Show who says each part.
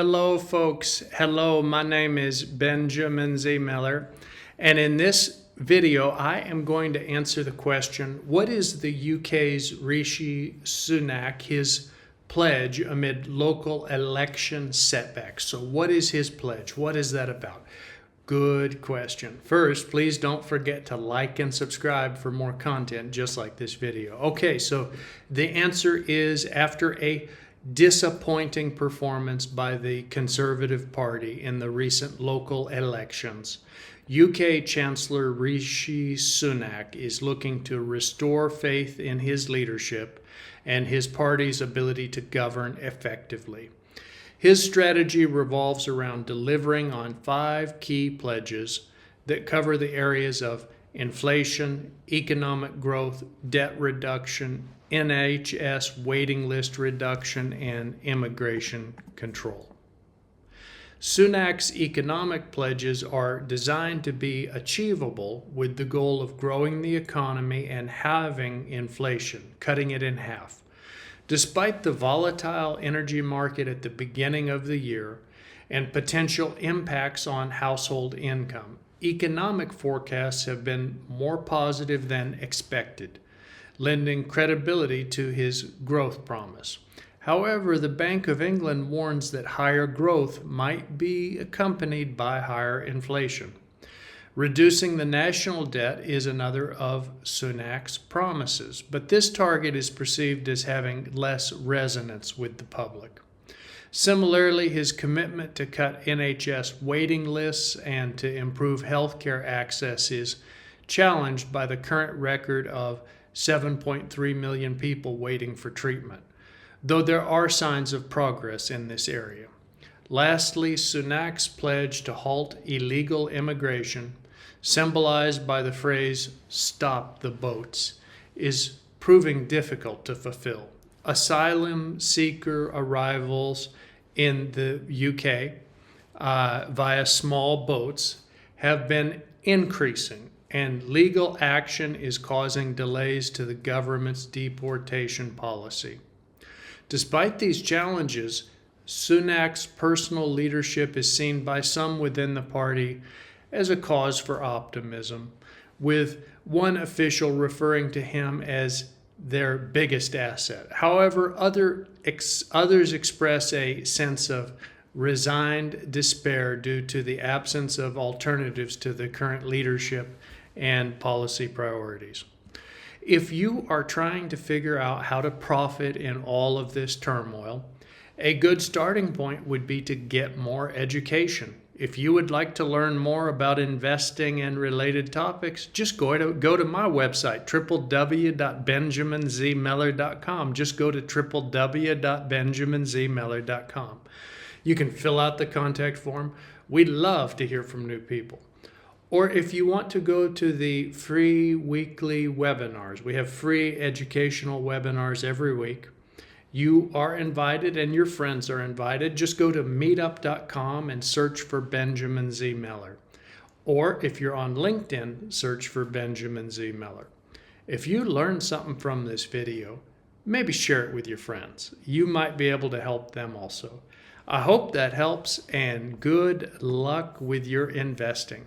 Speaker 1: Hello, folks. Hello, my name is Benjamin Z. Miller, and in this video, I am going to answer the question, what is the UK's Rishi Sunak, his pledge amid local election setbacks? So what is his pledge? What is that about? Good question. First, please don't forget to like and subscribe for more content just like this video. Okay, so the answer is after a disappointing performance by the Conservative Party in the recent local elections, UK Chancellor Rishi Sunak is looking to restore faith in his leadership and his party's ability to govern effectively. His strategy revolves around delivering on 5 key pledges that cover the areas of inflation, economic growth, debt reduction, NHS waiting list reduction, and immigration control. Sunak's economic pledges are designed to be achievable with the goal of growing the economy and halving inflation, cutting it in half. Despite the volatile energy market at the beginning of the year and potential impacts on household income, economic forecasts have been more positive than expected, lending credibility to his growth promise. However, the Bank of England warns that higher growth might be accompanied by higher inflation. Reducing the national debt is another of Sunak's promises, but this target is perceived as having less resonance with the public. Similarly, his commitment to cut NHS waiting lists and to improve healthcare access is challenged by the current record of 7.3 million people waiting for treatment, though there are signs of progress in this area. Lastly, Sunak's pledge to halt illegal immigration, symbolized by the phrase, "stop the boats," is proving difficult to fulfill. Asylum seeker arrivals in the UK via small boats have been increasing, and legal action is causing delays to the government's deportation policy. Despite these challenges, Sunak's personal leadership is seen by some within the party as a cause for optimism, with one official referring to him as their biggest asset. However, others express a sense of resigned despair due to the absence of alternatives to the current leadership and policy priorities. If you are trying to figure out how to profit in all of this turmoil, a good starting point would be to get more education. If you would like to learn more about investing and related topics, just go to my website, www.benjaminzmiller.com. Just go to www.benjaminzmiller.com. You can fill out the contact form. We'd love to hear from new people. Or if you want to go to the free weekly webinars, we have free educational webinars every week. You are invited and your friends are invited. Just go to meetup.com and search for Benjamin Z. Miller. Or if you're on LinkedIn, search for Benjamin Z. Miller. If you learned something from this video, maybe share it with your friends. You might be able to help them also. I hope that helps, and good luck with your investing.